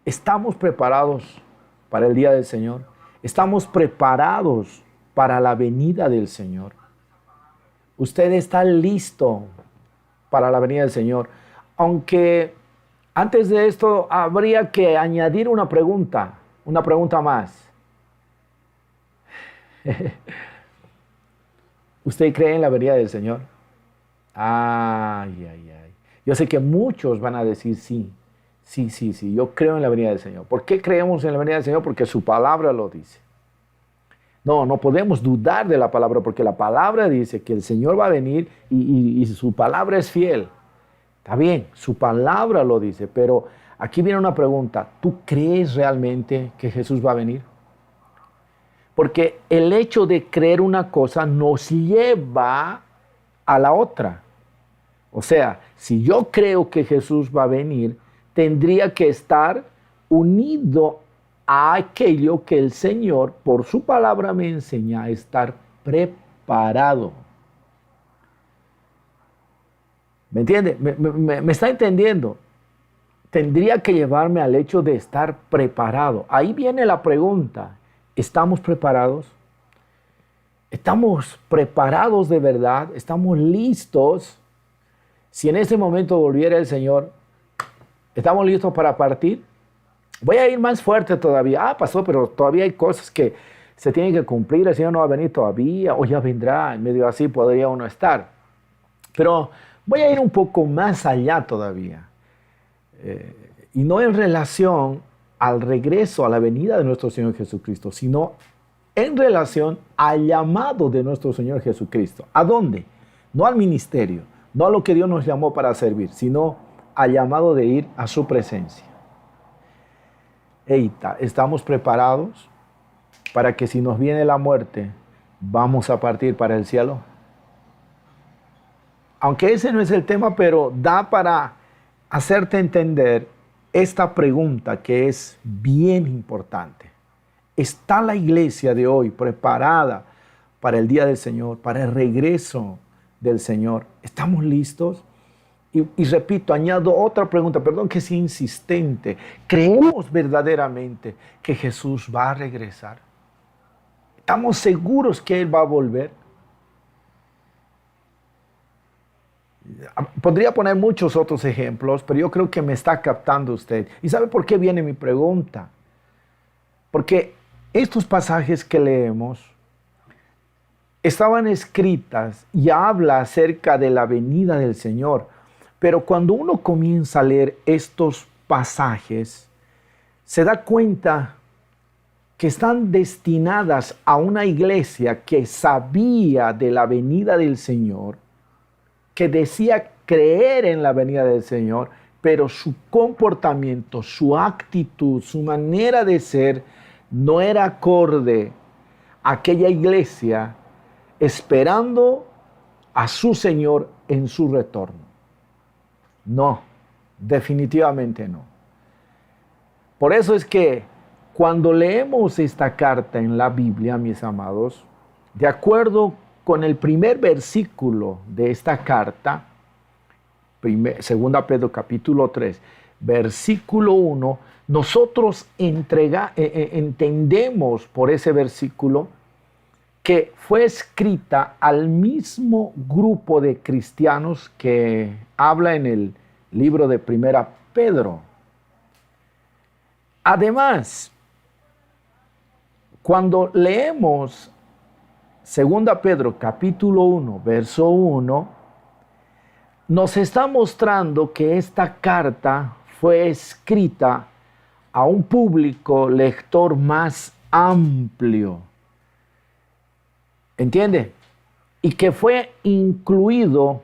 ¿Estamos preparados para el día del Señor? ¿Estamos preparados para la venida del Señor? ¿Usted está listo para la venida del Señor? Aunque antes de esto habría que añadir una pregunta más. ¿Usted cree en la venida del Señor? Ay, ay, ay. Yo sé que muchos van a decir sí, sí, sí, sí, yo creo en la venida del Señor. ¿Por qué creemos en la venida del Señor? Porque su palabra lo dice. No, no podemos dudar de la palabra porque la palabra dice que el Señor va a venir y su palabra es fiel. Está bien, su palabra lo dice, pero aquí viene una pregunta. ¿Tú crees realmente que Jesús va a venir? Porque el hecho de creer una cosa nos lleva a la otra. O sea, si yo creo que Jesús va a venir, tendría que estar unido a aquello que el Señor, por su palabra, me enseña a estar preparado. ¿Me entiende? ¿Me está entendiendo? Tendría que llevarme al hecho de estar preparado. Ahí viene la pregunta. ¿Estamos preparados? ¿Estamos preparados de verdad? ¿Estamos listos? Si en ese momento volviera el Señor, ¿estamos listos para partir? Voy a ir más fuerte todavía. Pastor, pero todavía hay cosas que se tienen que cumplir. El Señor no va a venir todavía o ya vendrá. En medio así podría uno estar. Pero voy a ir un poco más allá todavía. Y no en relación al regreso, a la venida de nuestro Señor Jesucristo, sino en relación al llamado de nuestro Señor Jesucristo. ¿A dónde? No al ministerio, no a lo que Dios nos llamó para servir, sino al llamado de ir a su presencia. ¿Estamos preparados para que si nos viene la muerte, vamos a partir para el cielo? Aunque ese no es el tema, pero da para hacerte entender esta pregunta que es bien importante. ¿Está la iglesia de hoy preparada para el día del Señor, para el regreso del Señor? ¿Estamos listos? Y repito, añado otra pregunta, perdón que sea insistente. ¿Creemos verdaderamente que Jesús va a regresar? ¿Estamos seguros que Él va a volver? Podría poner muchos otros ejemplos, pero yo creo que me está captando usted. ¿Y sabe por qué viene mi pregunta? Porque estos pasajes que leemos estaban escritas y habla acerca de la venida del Señor. Pero cuando uno comienza a leer estos pasajes, se da cuenta que están destinadas a una iglesia que sabía de la venida del Señor, que decía creer en la venida del Señor, pero su comportamiento, su actitud, su manera de ser no era acorde a aquella iglesia esperando a su Señor en su retorno. No, definitivamente no. Por eso es que cuando leemos esta carta en la Biblia, mis amados, de acuerdo con el primer versículo de esta carta, 2 Pedro capítulo 3, versículo 1, nosotros entendemos por ese versículo que fue escrita al mismo grupo de cristianos que habla en el libro de 1 Pedro. Además, cuando leemos 2 Pedro capítulo 1, verso 1, nos está mostrando que esta carta fue escrita a un público lector más amplio. ¿Entiende? Y que fue incluido,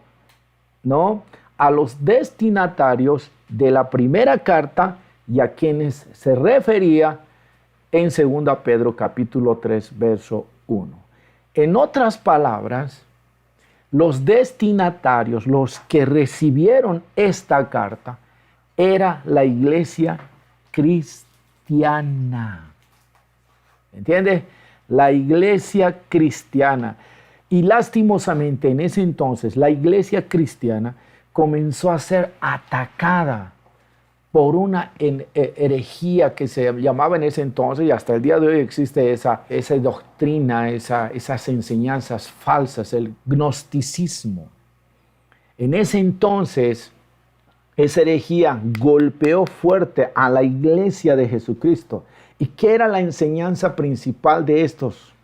¿no?, a los destinatarios de la primera carta y a quienes se refería en 2 Pedro capítulo 3, verso 1. En otras palabras, los destinatarios, los que recibieron esta carta, era la iglesia cristiana. ¿Entiende? La iglesia cristiana. Y lastimosamente en ese entonces la iglesia cristiana comenzó a ser atacada por una herejía que se llamaba en ese entonces, y hasta el día de hoy existe esa doctrina, esas enseñanzas falsas, el gnosticismo. En ese entonces, esa herejía golpeó fuerte a la iglesia de Jesucristo. ¿Y qué era la enseñanza principal de estos?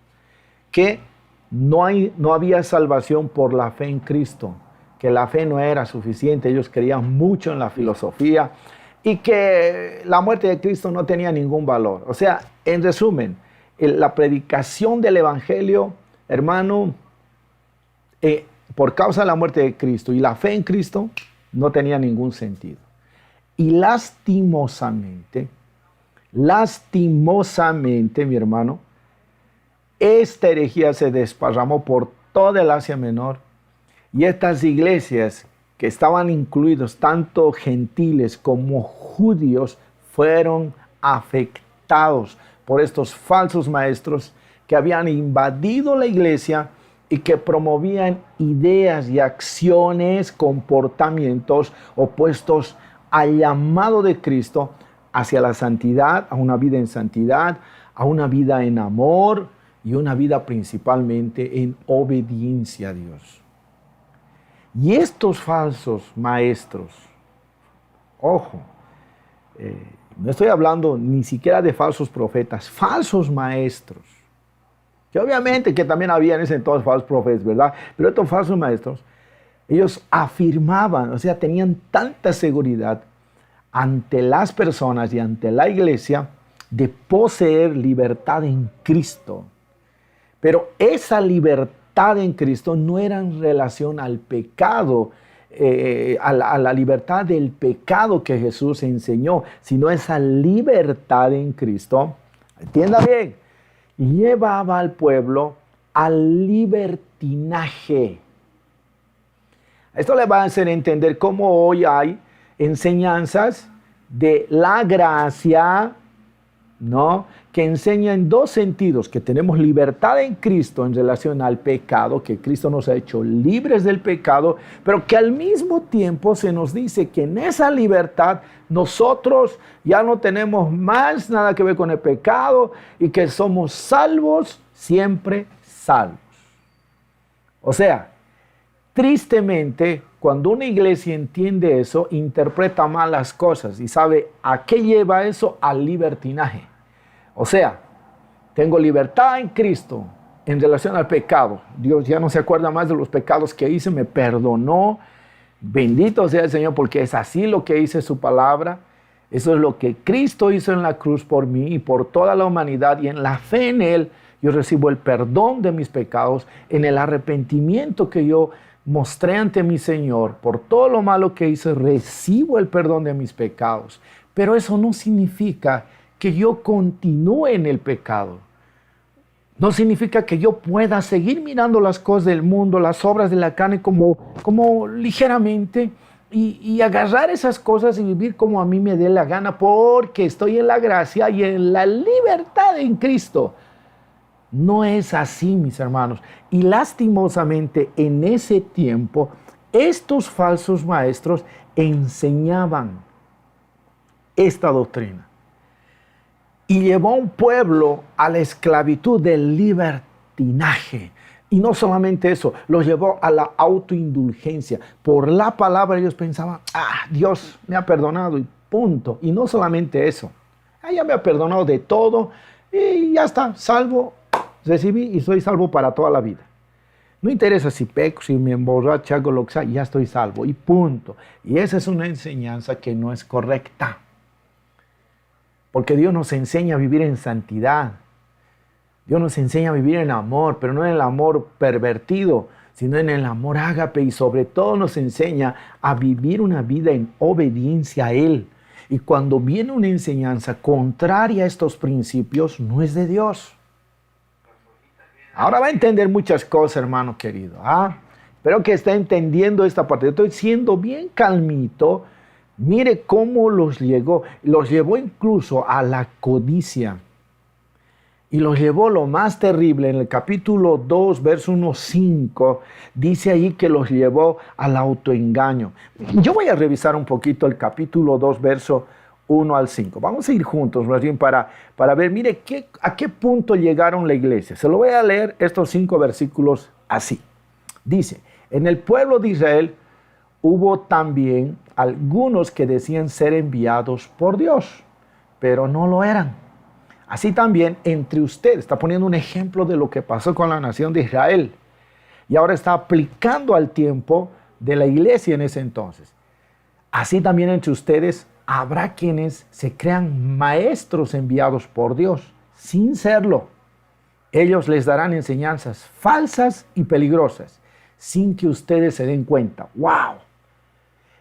Que no había salvación por la fe en Cristo, que la fe no era suficiente, ellos creían mucho en la filosofía y que la muerte de Cristo no tenía ningún valor. O sea, en resumen, la predicación del Evangelio, hermano, por causa de la muerte de Cristo y la fe en Cristo, no tenía ningún sentido. Y lastimosamente, mi hermano, esta herejía se desparramó por toda el Asia Menor y estas iglesias que estaban incluidos tanto gentiles como judíos fueron afectados por estos falsos maestros que habían invadido la iglesia y que promovían ideas y acciones, comportamientos opuestos al llamado de Cristo hacia la santidad, a una vida en santidad, a una vida en amor y una vida principalmente en obediencia a Dios. Y estos falsos maestros, ojo, no estoy hablando ni siquiera de falsos profetas, falsos maestros, que obviamente que también había en ese entonces falsos profetas, ¿verdad? Pero estos falsos maestros, ellos afirmaban, o sea, tenían tanta seguridad ante las personas y ante la iglesia de poseer libertad en Cristo. Pero esa libertad en Cristo no era en relación al pecado, a la libertad del pecado que Jesús enseñó, sino esa libertad en Cristo, entienda bien, llevaba al pueblo al libertinaje. Esto le va a hacer entender cómo hoy hay enseñanzas de la gracia, ¿no?, que enseña en dos sentidos, que tenemos libertad en Cristo en relación al pecado, que Cristo nos ha hecho libres del pecado, pero que al mismo tiempo se nos dice que en esa libertad nosotros ya no tenemos más nada que ver con el pecado y que somos salvos, siempre salvos. O sea, tristemente, cuando una iglesia entiende eso, interpreta mal las cosas y sabe a qué lleva eso, al libertinaje. O sea, tengo libertad en Cristo en relación al pecado. Dios ya no se acuerda más de los pecados que hice, me perdonó. Bendito sea el Señor, porque es así lo que dice su palabra. Eso es lo que Cristo hizo en la cruz por mí y por toda la humanidad, y en la fe en Él yo recibo el perdón de mis pecados, en el arrepentimiento que yo mostré ante mi Señor por todo lo malo que hice, recibo el perdón de mis pecados. Pero eso no significa que yo continúe en el pecado. No significa que yo pueda seguir mirando las cosas del mundo, las obras de la carne como ligeramente y agarrar esas cosas y vivir como a mí me dé la gana, porque estoy en la gracia y en la libertad en Cristo. No es así, mis hermanos. Y lastimosamente en ese tiempo, estos falsos maestros enseñaban esta doctrina. Y llevó a un pueblo a la esclavitud del libertinaje. Y no solamente eso, los llevó a la autoindulgencia. Por la palabra ellos pensaban, Dios me ha perdonado y punto. Y no solamente eso, ya me ha perdonado de todo y ya está, salvo, recibí y soy salvo para toda la vida. No interesa si peco, si me emborracho, hago lo que sea, ya estoy salvo y punto. Y esa es una enseñanza que no es correcta. Porque Dios nos enseña a vivir en santidad. Dios nos enseña a vivir en amor, pero no en el amor pervertido, sino en el amor ágape, y sobre todo nos enseña a vivir una vida en obediencia a Él. Y cuando viene una enseñanza contraria a estos principios, no es de Dios. Ahora va a entender muchas cosas, hermano querido. Espero que esté entendiendo esta parte. Yo estoy siendo bien calmito. Mire cómo los llevó incluso a la codicia. Y los llevó lo más terrible. En el capítulo 2, verso 1-5, dice ahí que los llevó al autoengaño. Yo voy a revisar un poquito el capítulo 2, verso 1 al 5. Vamos a ir juntos, más bien, para ver, mire, a qué punto llegaron la iglesia. Se lo voy a leer estos 5 versículos así. Dice, en el pueblo de Israel hubo también algunos que decían ser enviados por Dios, pero no lo eran. Así también entre ustedes, está poniendo un ejemplo de lo que pasó con la nación de Israel. Y ahora está aplicando al tiempo de la iglesia en ese entonces. Así también entre ustedes habrá quienes se crean maestros enviados por Dios, sin serlo. Ellos les darán enseñanzas falsas y peligrosas, sin que ustedes se den cuenta. ¡Wow!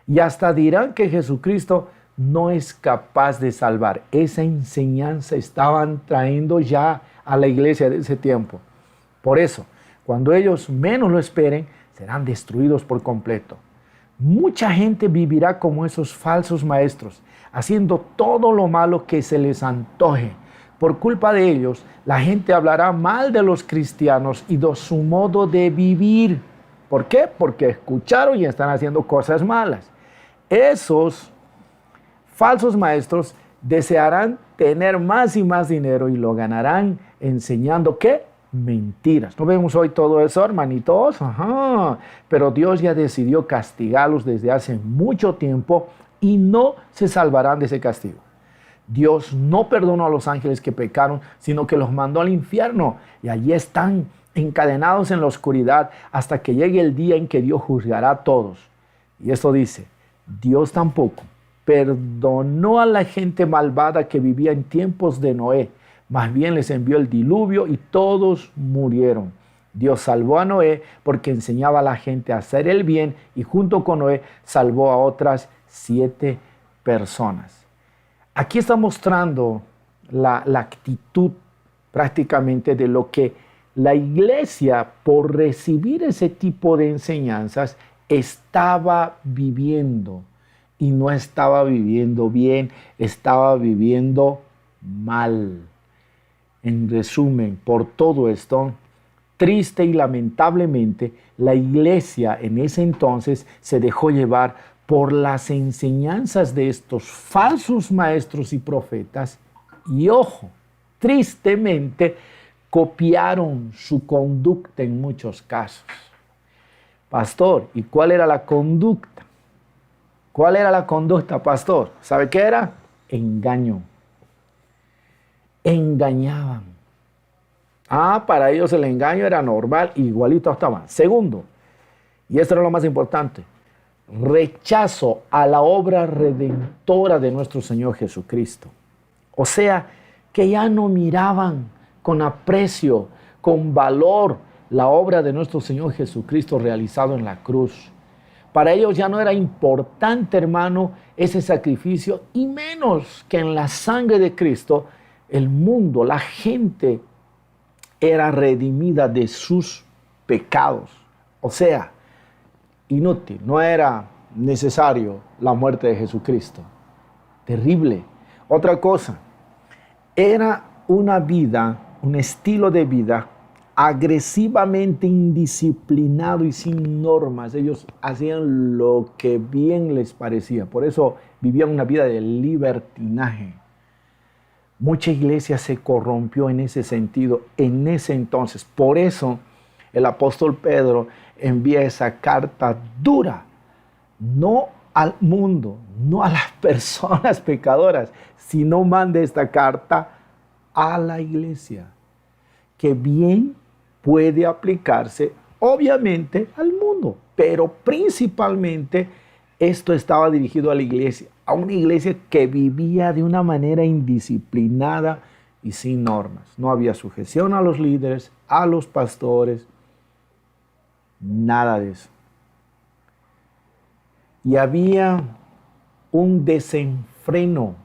Y hasta dirán que Jesucristo no es capaz de salvar. Esa enseñanza estaban trayendo ya a la iglesia de ese tiempo. Por eso, cuando ellos menos lo esperen, serán destruidos por completo. Mucha gente vivirá como esos falsos maestros, haciendo todo lo malo que se les antoje. Por culpa de ellos, la gente hablará mal de los cristianos y de su modo de vivir. ¿Por qué? Porque escucharon y están haciendo cosas malas. Esos falsos maestros desearán tener más y más dinero y lo ganarán enseñando ¿qué? Mentiras. ¿No vemos hoy todo eso, hermanitos? Ajá. Pero Dios ya decidió castigarlos desde hace mucho tiempo y no se salvarán de ese castigo. Dios no perdonó a los ángeles que pecaron, sino que los mandó al infierno y allí están encadenados en la oscuridad hasta que llegue el día en que Dios juzgará a todos. Y esto dice, Dios tampoco perdonó a la gente malvada que vivía en tiempos de Noé. Más bien les envió el diluvio y todos murieron. Dios salvó a Noé porque enseñaba a la gente a hacer el bien y junto con Noé salvó a otras 7 personas. Aquí está mostrando la actitud prácticamente de lo que la iglesia, por recibir ese tipo de enseñanzas, estaba viviendo. Y no estaba viviendo bien, estaba viviendo mal. En resumen, por todo esto, triste y lamentablemente, la iglesia en ese entonces se dejó llevar por las enseñanzas de estos falsos maestros y profetas. Y ojo, tristemente, copiaron su conducta en muchos casos. Pastor, ¿y cuál era la conducta? ¿Cuál era la conducta, pastor? ¿Sabe qué era? Engaño. Engañaban. Para ellos el engaño era normal, igualito estaban. Segundo, y esto era lo más importante, rechazo a la obra redentora de nuestro Señor Jesucristo. O sea, que ya no miraban con aprecio, con valor, la obra de nuestro Señor Jesucristo realizado en la cruz. Para ellos ya no era importante, hermano, ese sacrificio, y menos que en la sangre de Cristo, el mundo, la gente, era redimida de sus pecados. O sea, inútil, no era necesario la muerte de Jesucristo. Terrible. Otra cosa, era una vida, un estilo de vida agresivamente indisciplinado y sin normas. Ellos hacían lo que bien les parecía. Por eso vivían una vida de libertinaje. Mucha iglesia se corrompió en ese sentido en ese entonces. Por eso el apóstol Pedro envía esa carta dura, no al mundo, no a las personas pecadoras, sino manda esta carta a la iglesia, que bien puede aplicarse obviamente al mundo, pero principalmente esto estaba dirigido a la iglesia, a una iglesia que vivía de una manera indisciplinada y sin normas. No había sujeción a los líderes, a los pastores, nada de eso. Y había un desenfreno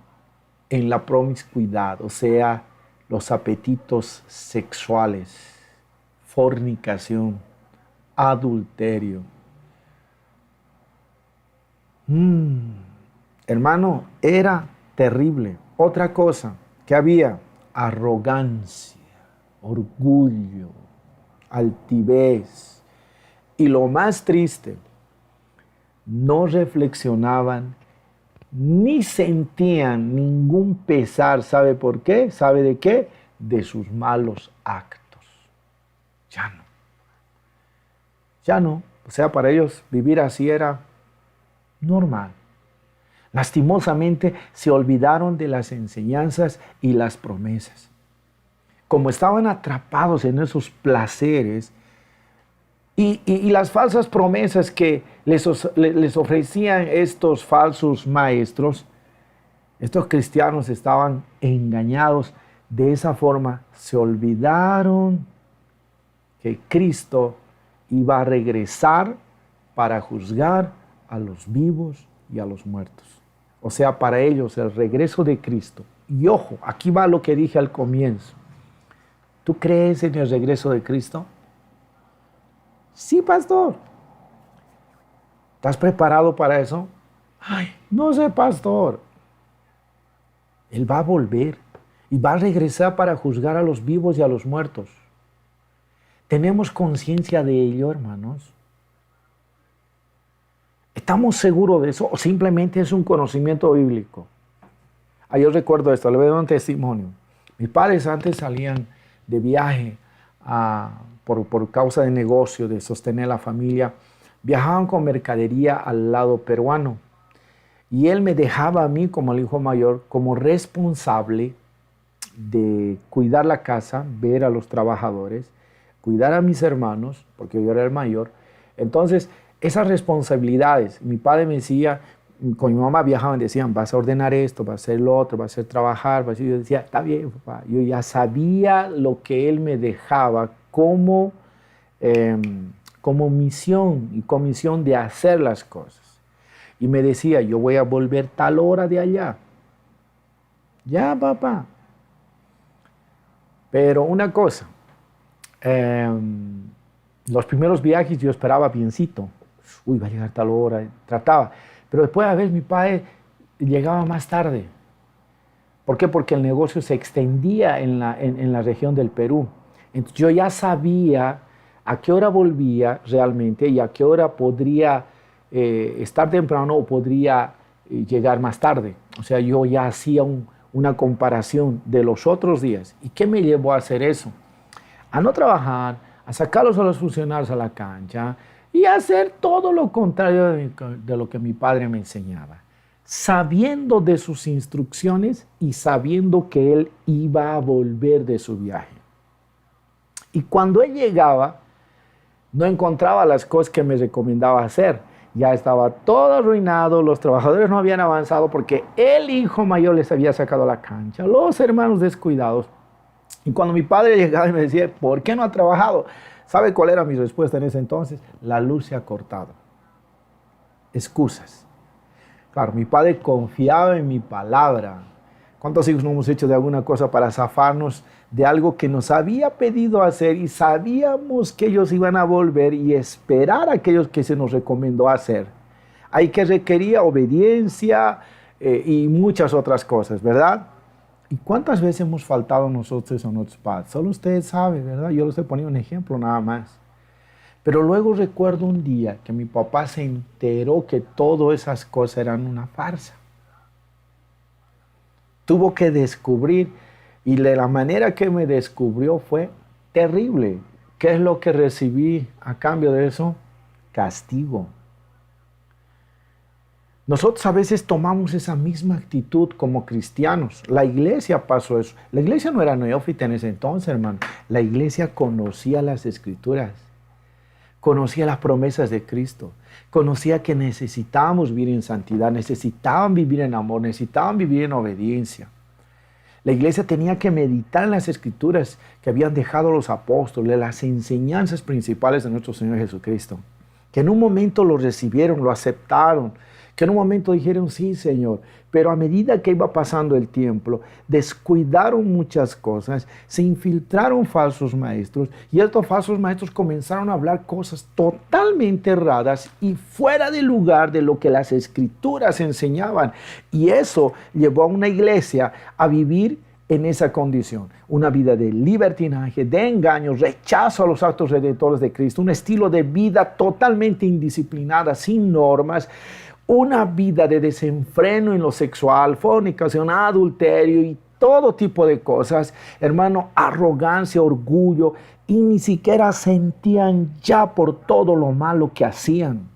en la promiscuidad, o sea, los apetitos sexuales, fornicación, adulterio. Hermano, era terrible. Otra cosa que había, arrogancia, orgullo, altivez. Y lo más triste, no reflexionaban ni sentían ningún pesar. ¿Sabe por qué? ¿Sabe de qué? De sus malos actos. Ya no. Ya no. O sea, para ellos vivir así era normal. Lastimosamente se olvidaron de las enseñanzas y las promesas. Como estaban atrapados en esos placeres y las falsas promesas que les ofrecían estos falsos maestros, estos cristianos estaban engañados. De esa forma se olvidaron que Cristo iba a regresar para juzgar a los vivos y a los muertos. O sea, para ellos el regreso de Cristo. Y ojo, aquí va lo que dije al comienzo. ¿Tú crees en el regreso de Cristo? Sí, pastor. ¿Estás preparado para eso? Ay, no sé, pastor. Él va a volver y va a regresar para juzgar a los vivos y a los muertos. ¿Tenemos conciencia de ello, hermanos? ¿Estamos seguros de eso o simplemente es un conocimiento bíblico? Yo recuerdo esto, le voy a dar un testimonio. Mis padres antes salían de viaje por causa de negocio, de sostener la familia. Viajaban con mercadería al lado peruano. Y él me dejaba a mí, como el hijo mayor, como responsable de cuidar la casa, ver a los trabajadores, cuidar a mis hermanos, porque yo era el mayor. Entonces, esas responsabilidades, mi padre me decía, con mi mamá viajaban, decían, vas a ordenar esto, vas a hacer lo otro, vas a hacer trabajar, vas a hacer... Yo decía, está bien, papá. Yo ya sabía lo que él me dejaba como misión y comisión de hacer las cosas. Y me decía, yo voy a volver tal hora de allá. Ya, papá. Pero una cosa, los primeros viajes yo esperaba biencito. Uy, va a llegar tal hora, trataba. Pero después a veces mi padre llegaba más tarde. ¿Por qué? Porque el negocio se extendía en la región del Perú. Entonces yo ya sabía a qué hora volvía realmente y a qué hora podría estar temprano o podría llegar más tarde. O sea, yo ya hacía una comparación de los otros días. ¿Y qué me llevó a hacer eso? A no trabajar, a sacarlos a los funcionarios a la cancha y a hacer todo lo contrario de lo que mi padre me enseñaba. Sabiendo de sus instrucciones y sabiendo que él iba a volver de su viaje. Y cuando él llegaba, no encontraba las cosas que me recomendaba hacer. Ya estaba todo arruinado, los trabajadores no habían avanzado porque el hijo mayor les había sacado a la cancha, los hermanos descuidados. Y cuando mi padre llegaba y me decía, ¿por qué no ha trabajado? ¿Sabe cuál era mi respuesta en ese entonces? La luz se ha cortado. Excusas. Claro, mi padre confiaba en mi palabra. ¿Cuántos hijos no hemos hecho de alguna cosa para zafarnos de algo que nos había pedido hacer y sabíamos que ellos iban a volver y esperar a aquellos que se nos recomendó hacer? Hay que requería obediencia y muchas otras cosas, ¿verdad? ¿Y cuántas veces hemos faltado nosotros a nuestros padres? Solo usted sabe, ¿verdad? Yo les estoy poniendo un ejemplo nada más. Pero luego recuerdo un día que mi papá se enteró que todas esas cosas eran una farsa. Tuvo que descubrir, y de la manera que me descubrió fue terrible. ¿Qué es lo que recibí a cambio de eso? Castigo. Nosotros a veces tomamos esa misma actitud como cristianos. La iglesia pasó eso. La iglesia no era neófita en ese entonces, hermano. La iglesia conocía las Escrituras, conocía las promesas de Cristo, conocía que necesitábamos vivir en santidad, necesitaban vivir en amor, necesitaban vivir en obediencia. La iglesia tenía que meditar en las Escrituras que habían dejado los apóstoles, las enseñanzas principales de nuestro Señor Jesucristo, que en un momento lo recibieron, lo aceptaron, que en un momento dijeron, sí, Señor, pero a medida que iba pasando el tiempo, descuidaron muchas cosas, se infiltraron falsos maestros, y estos falsos maestros comenzaron a hablar cosas totalmente erradas y fuera de lugar de lo que las Escrituras enseñaban. Y eso llevó a una iglesia a vivir en esa condición, una vida de libertinaje, de engaño, rechazo a los actos redentores de Cristo, un estilo de vida totalmente indisciplinada, sin normas, una vida de desenfreno en lo sexual, fornicación, adulterio y todo tipo de cosas, hermano, arrogancia, orgullo, y ni siquiera sentían ya por todo lo malo que hacían.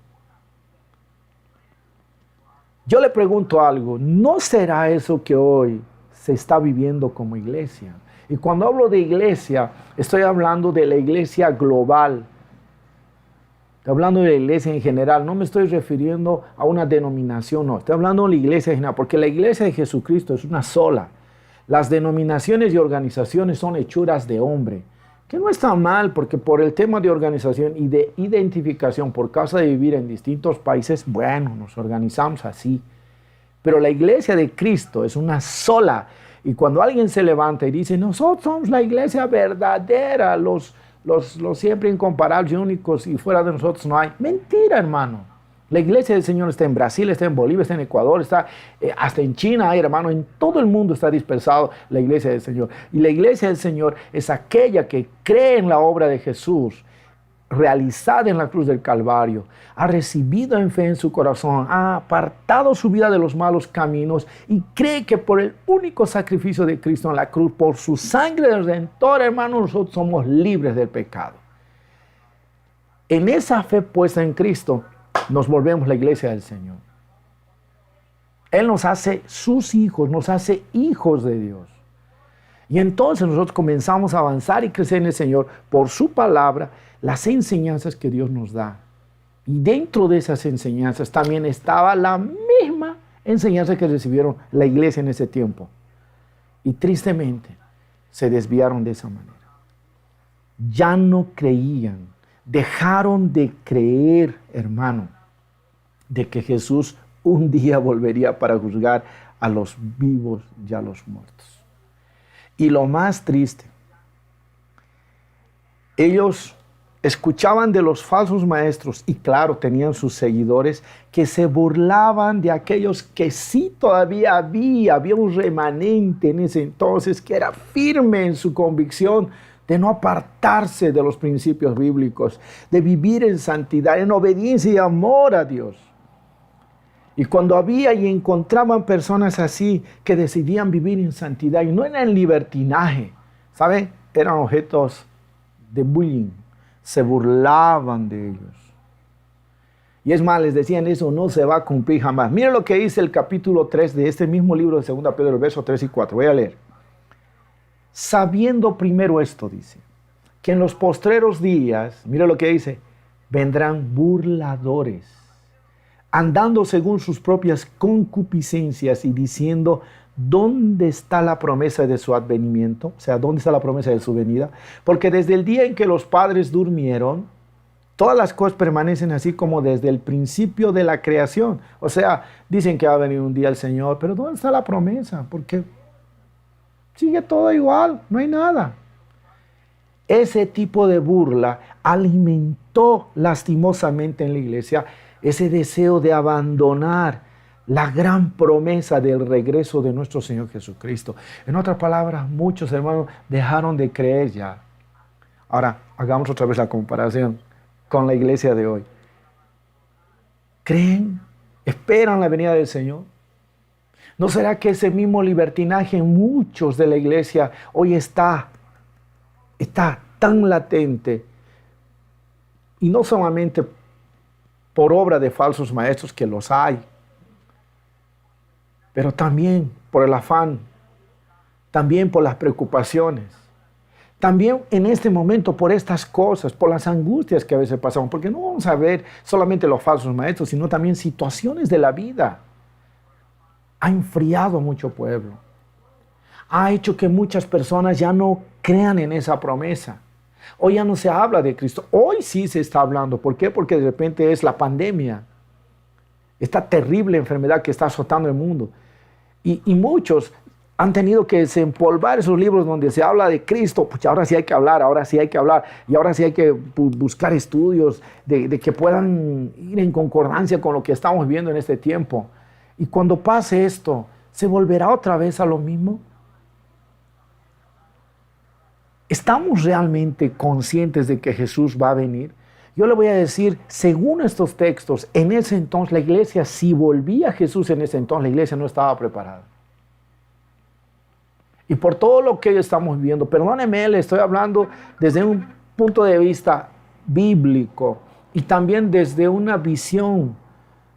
Yo le pregunto algo, ¿no será eso que hoy se está viviendo como iglesia? Y cuando hablo de iglesia, estoy hablando de la iglesia global. Estoy hablando de la iglesia en general, no me estoy refiriendo a una denominación, no. Estoy hablando de la iglesia en general, porque la iglesia de Jesucristo es una sola. Las denominaciones y organizaciones son hechuras de hombre, que no está mal, porque por el tema de organización y de identificación, por causa de vivir en distintos países, bueno, nos organizamos así. Pero la iglesia de Cristo es una sola. Y cuando alguien se levanta y dice, nosotros somos la iglesia verdadera, los siempre incomparables y únicos, y fuera de nosotros no hay. Mentira, hermano. La iglesia del Señor está en Brasil, está en Bolivia, está en Ecuador, está hasta en China, hay, hermano, en todo el mundo está dispersado la iglesia del Señor. Y la iglesia del Señor es aquella que cree en la obra de Jesús, realizada en la cruz del Calvario, ha recibido en fe en su corazón, ha apartado su vida de los malos caminos y cree que por el único sacrificio de Cristo en la cruz, por su sangre del Redentor, hermano, nosotros somos libres del pecado. En esa fe puesta en Cristo, nos volvemos la iglesia del Señor. Él nos hace sus hijos, nos hace hijos de Dios. Y entonces nosotros comenzamos a avanzar y crecer en el Señor por su palabra, las enseñanzas que Dios nos da. Y dentro de esas enseñanzas también estaba la misma enseñanza que recibieron la iglesia en ese tiempo. Y tristemente se desviaron de esa manera. Ya no creían, dejaron de creer, hermano, de que Jesús un día volvería para juzgar a los vivos y a los muertos. Y lo más triste, ellos escuchaban de los falsos maestros y claro, tenían sus seguidores que se burlaban de aquellos que sí todavía había un remanente en ese entonces que era firme en su convicción de no apartarse de los principios bíblicos, de vivir en santidad, en obediencia y amor a Dios. Y cuando había y encontraban personas así que decidían vivir en santidad y no en libertinaje, ¿sabe? Eran objetos de bullying, se burlaban de ellos. Y es más, les decían, eso no se va a cumplir jamás. Miren lo que dice el capítulo 3 de este mismo libro de 2 Pedro, versos 3 y 4. Voy a leer. Sabiendo primero esto, dice, que en los postreros días, mira lo que dice, vendrán burladores, andando según sus propias concupiscencias y diciendo, ¿dónde está la promesa de su advenimiento? O sea, ¿dónde está la promesa de su venida? Porque desde el día en que los padres durmieron, todas las cosas permanecen así como desde el principio de la creación. O sea, dicen que va a venir un día el Señor, pero ¿dónde está la promesa? Porque sigue todo igual, no hay nada. Ese tipo de burla alimentó lastimosamente en la iglesia ese deseo de abandonar la gran promesa del regreso de nuestro Señor Jesucristo. En otras palabras, muchos hermanos dejaron de creer ya. Ahora, hagamos otra vez la comparación con la iglesia de hoy. ¿Creen? ¿Esperan la venida del Señor? ¿No será que ese mismo libertinaje en muchos de la iglesia hoy está tan latente? Y no solamente por obra de falsos maestros, que los hay, pero también por el afán, también por las preocupaciones, también en este momento por estas cosas, por las angustias que a veces pasamos, porque no vamos a ver solamente los falsos maestros, sino también situaciones de la vida. Ha enfriado a mucho pueblo, ha hecho que muchas personas ya no crean en esa promesa. Hoy ya no se habla de Cristo. Hoy sí se está hablando. ¿Por qué? Porque de repente es la pandemia. Esta terrible enfermedad que está azotando el mundo. Y muchos han tenido que desempolvar esos libros donde se habla de Cristo. Pues ahora sí hay que hablar, ahora sí hay que hablar. Y ahora sí hay que buscar estudios de que puedan ir en concordancia con lo que estamos viviendo en este tiempo. Y cuando pase esto, ¿se volverá otra vez a lo mismo? ¿Estamos realmente conscientes de que Jesús va a venir? Yo le voy a decir, según estos textos, en ese entonces la iglesia, si volvía a Jesús en ese entonces, la iglesia no estaba preparada. Y por todo lo que estamos viviendo, perdóneme, le estoy hablando desde un punto de vista bíblico y también desde una visión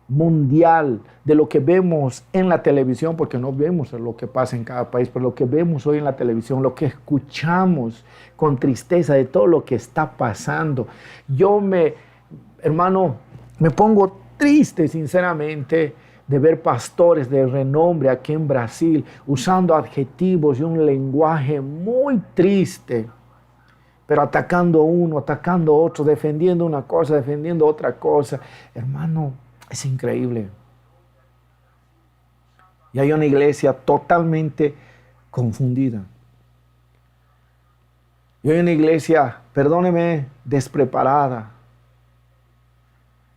mundial de lo que vemos en la televisión, porque no vemos lo que pasa en cada país, pero lo que vemos hoy en la televisión, lo que escuchamos con tristeza de todo lo que está pasando. Hermano, me pongo triste sinceramente de ver pastores de renombre aquí en Brasil usando adjetivos y un lenguaje muy triste, pero atacando a uno, atacando a otro, defendiendo una cosa, defendiendo otra cosa. Hermano, es increíble. Y hay una iglesia totalmente confundida. Y hay una iglesia, perdóneme, despreparada.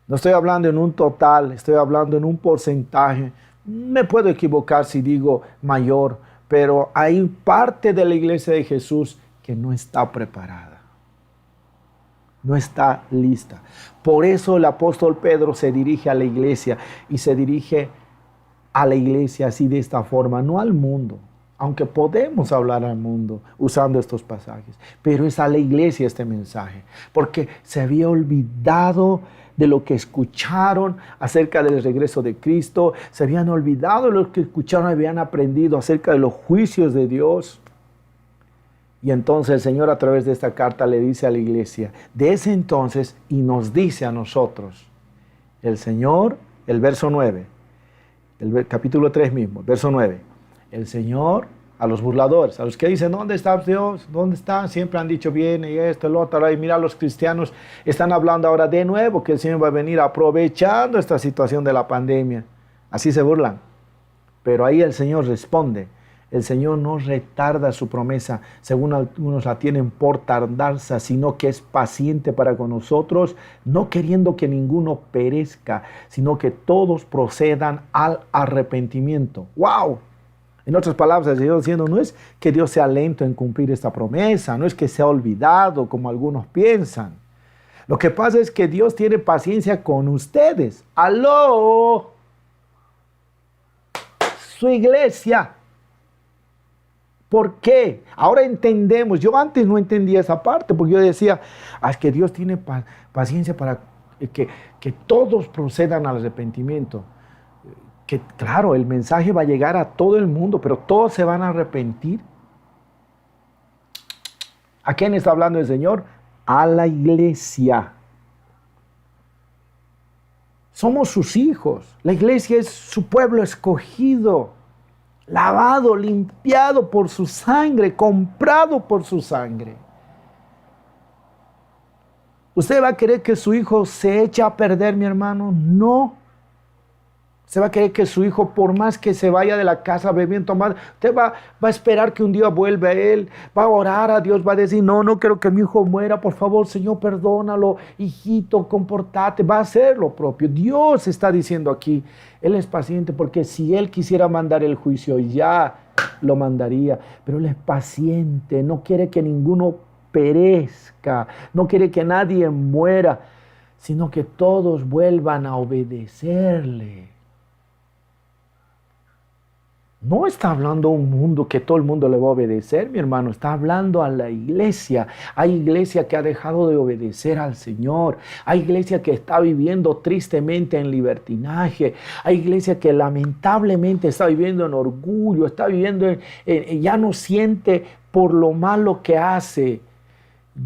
No estoy hablando en un total, estoy hablando en un porcentaje. Me puedo equivocar si digo mayor, pero hay parte de la iglesia de Jesús que no está preparada. No está lista. Por eso el apóstol Pedro se dirige a la iglesia y se dirige a la iglesia así de esta forma, no al mundo, aunque podemos hablar al mundo usando estos pasajes, pero es a la iglesia este mensaje, porque se había olvidado de lo que escucharon acerca del regreso de Cristo, se habían olvidado de lo que escucharon, habían aprendido acerca de los juicios de Dios. Y entonces el Señor a través de esta carta le dice a la iglesia, de ese entonces, y nos dice a nosotros, el Señor, el verso 9, el capítulo 3 mismo, verso 9, el Señor a los burladores, a los que dicen, ¿dónde está Dios? ¿Dónde está? Siempre han dicho bien y esto, el otro, y mira, los cristianos están hablando ahora de nuevo que el Señor va a venir aprovechando esta situación de la pandemia. Así se burlan. Pero ahí el Señor responde, el Señor no retarda su promesa, según algunos la tienen por tardanza, sino que es paciente para con nosotros, no queriendo que ninguno perezca, sino que todos procedan al arrepentimiento. ¡Wow! En otras palabras, el Señor diciendo, no es que Dios sea lento en cumplir esta promesa, no es que sea olvidado como algunos piensan. Lo que pasa es que Dios tiene paciencia con ustedes. ¡Aló! Su iglesia. ¿Por qué? Ahora entendemos. Yo antes no entendía esa parte porque yo decía, es que Dios tiene paciencia para que todos procedan al arrepentimiento. Que claro, el mensaje va a llegar a todo el mundo, pero todos se van a arrepentir. ¿A quién está hablando el Señor? A la iglesia. Somos sus hijos. La iglesia es su pueblo escogido, lavado, limpiado por su sangre, comprado por su sangre. ¿Usted va a querer que su hijo se eche a perder, mi hermano? No. Se va a querer que su hijo, por más que se vaya de la casa bebiendo, tomando, usted va a esperar que un día vuelva a él, va a orar a Dios, va a decir, no quiero que mi hijo muera, por favor, Señor, perdónalo, hijito, comportate, va a hacer lo propio. Dios está diciendo aquí, Él es paciente, porque si Él quisiera mandar el juicio, ya lo mandaría, pero Él es paciente, no quiere que ninguno perezca, no quiere que nadie muera, sino que todos vuelvan a obedecerle. No está hablando a un mundo que todo el mundo le va a obedecer, mi hermano. Está hablando a la iglesia. Hay iglesia que ha dejado de obedecer al Señor. Hay iglesia que está viviendo tristemente en libertinaje. Hay iglesia que lamentablemente está viviendo en orgullo. Está viviendo ya no siente por lo malo que hace.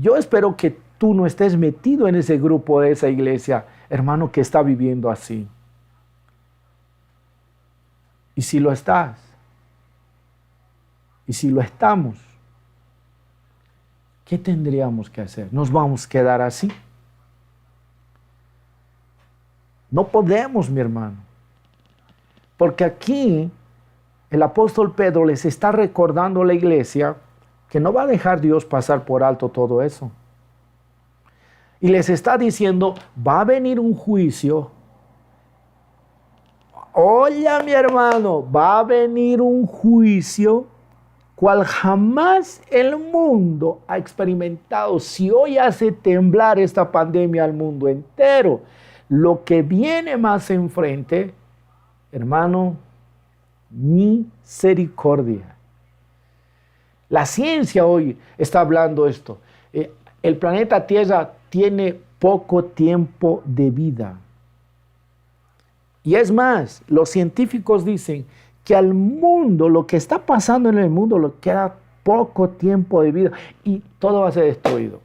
Yo espero que tú no estés metido en ese grupo de esa iglesia, hermano, que está viviendo así. Y si lo estás, y si lo estamos, ¿qué tendríamos que hacer? ¿Nos vamos a quedar así? No podemos, mi hermano. Porque aquí el apóstol Pedro les está recordando a la iglesia que no va a dejar Dios pasar por alto todo eso. Y les está diciendo, va a venir un juicio. Oye, mi hermano, va a venir un juicio cual jamás el mundo ha experimentado. Si hoy hace temblar esta pandemia al mundo entero, lo que viene más enfrente, hermano, misericordia. La ciencia hoy está hablando esto. El planeta Tierra tiene poco tiempo de vida. Y es más, los científicos dicen que al mundo, lo que está pasando en el mundo, le queda poco tiempo de vida y todo va a ser destruido.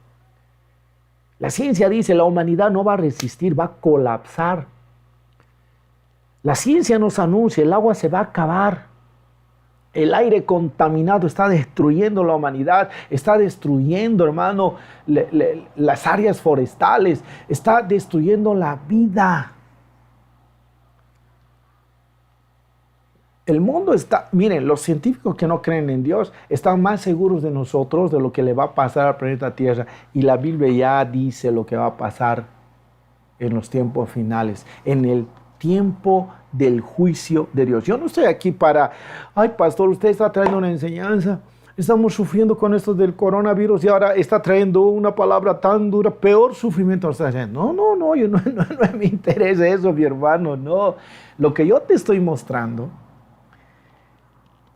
La ciencia dice, la humanidad no va a resistir, va a colapsar. La ciencia nos anuncia, el agua se va a acabar. El aire contaminado está destruyendo la humanidad, está destruyendo, hermano, las áreas forestales, está destruyendo la vida. El mundo está, miren, los científicos que no creen en Dios están más seguros de nosotros, de lo que le va a pasar al planeta Tierra. Y la Biblia ya dice lo que va a pasar en los tiempos finales, en el tiempo del juicio de Dios. Yo no estoy aquí para, ay pastor, usted está trayendo una enseñanza, estamos sufriendo con esto del coronavirus y ahora está trayendo una palabra tan dura, peor sufrimiento. No, yo no me interesa eso, mi hermano, no. Lo que yo te estoy mostrando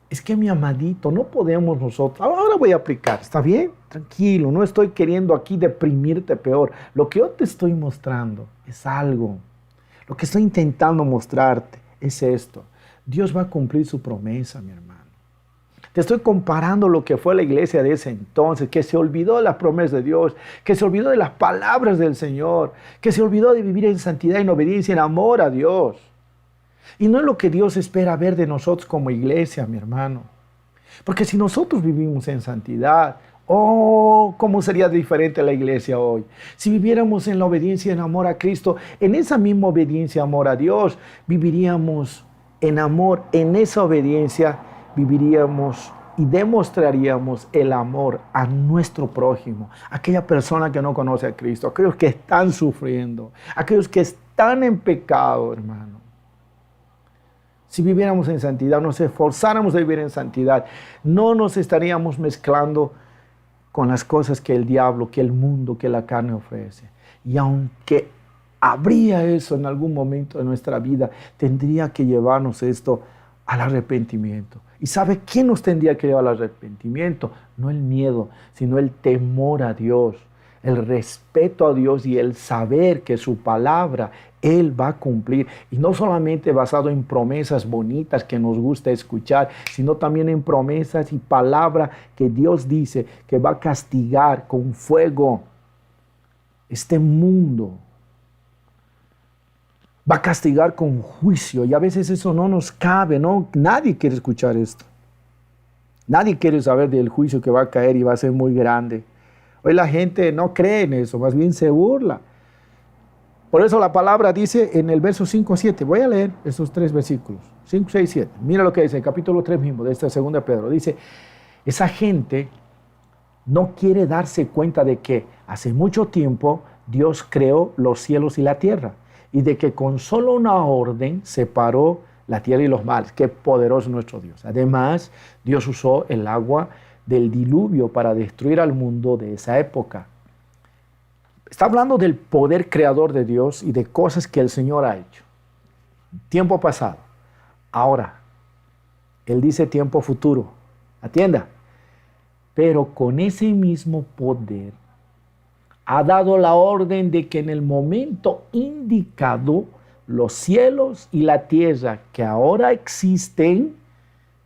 es que, mi amadito, no podemos nosotros, ahora voy a aplicar, ¿está bien? Tranquilo, no estoy queriendo aquí deprimirte peor. Lo que yo te estoy mostrando es algo. Lo que estoy intentando mostrarte es esto. Dios va a cumplir su promesa, mi hermano. Te estoy comparando lo que fue la iglesia de ese entonces, que se olvidó de las promesas de Dios, que se olvidó de las palabras del Señor, que se olvidó de vivir en santidad, en obediencia, en amor a Dios. Y no es lo que Dios espera ver de nosotros como iglesia, mi hermano. Porque si nosotros vivimos en santidad, oh, ¿cómo sería diferente la iglesia hoy? Si viviéramos en la obediencia y en amor a Cristo, en esa misma obediencia y amor a Dios, viviríamos en amor, en esa obediencia viviríamos y demostraríamos el amor a nuestro prójimo, aquella persona que no conoce a Cristo, aquellos que están sufriendo, aquellos que están en pecado, hermano. Si viviéramos en santidad, nos esforzáramos de vivir en santidad, no nos estaríamos mezclando con las cosas que el diablo, que el mundo, que la carne ofrece. Y aunque habría eso en algún momento de nuestra vida, tendría que llevarnos esto al arrepentimiento. ¿Y sabe quién nos tendría que llevar al arrepentimiento? No el miedo, sino el temor a Dios, el respeto a Dios y el saber que su palabra Él va a cumplir. Y no solamente basado en promesas bonitas que nos gusta escuchar, sino también en promesas y palabra que Dios dice que va a castigar con fuego este mundo. Va a castigar con juicio. Y a veces eso no nos cabe, ¿no? Nadie quiere escuchar esto. Nadie quiere saber del juicio que va a caer y va a ser muy grande. Hoy la gente no cree en eso, más bien se burla. Por eso la palabra dice en el verso 5 a 7, voy a leer esos tres versículos, 5, 6, 7. Mira lo que dice el capítulo 3 mismo de esta segunda Pedro. Dice, esa gente no quiere darse cuenta de que hace mucho tiempo Dios creó los cielos y la tierra y de que con solo una orden separó la tierra y los mares. Qué poderoso nuestro Dios. Además, Dios usó el agua del diluvio para destruir al mundo de esa época. Está hablando del poder creador de Dios y de cosas que el Señor ha hecho. Tiempo pasado. Ahora, Él dice tiempo futuro. Atienda. Pero con ese mismo poder ha dado la orden de que en el momento indicado los cielos y la tierra que ahora existen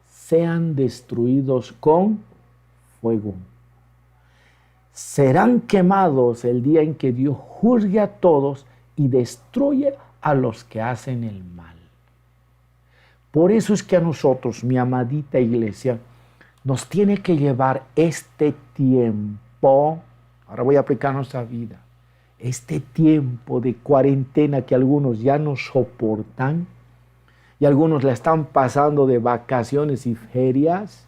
sean destruidos con fuego. Serán quemados el día en que Dios juzgue a todos y destruye a los que hacen el mal. Por eso es que a nosotros, mi amadita iglesia, nos tiene que llevar este tiempo, ahora voy a aplicar nuestra vida, este tiempo de cuarentena que algunos ya no soportan y algunos la están pasando de vacaciones y ferias,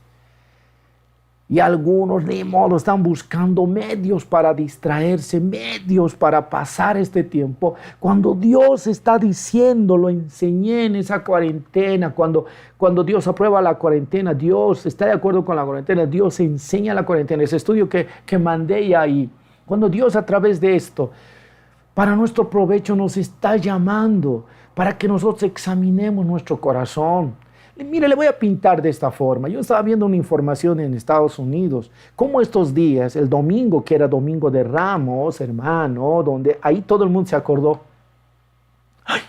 Y algunos, ni modo, están buscando medios para distraerse, medios para pasar este tiempo. Cuando Dios está diciendo, lo enseñé en esa cuarentena, cuando Dios aprueba la cuarentena, Dios está de acuerdo con la cuarentena, Dios enseña la cuarentena, ese estudio que mandé ahí. Cuando Dios a través de esto, para nuestro provecho nos está llamando, para que nosotros examinemos nuestro corazón. Mire, le voy a pintar de esta forma. Yo estaba viendo una información en Estados Unidos, como estos días, el domingo, que era domingo de Ramos, hermano, donde ahí todo el mundo se acordó. ¡Ay!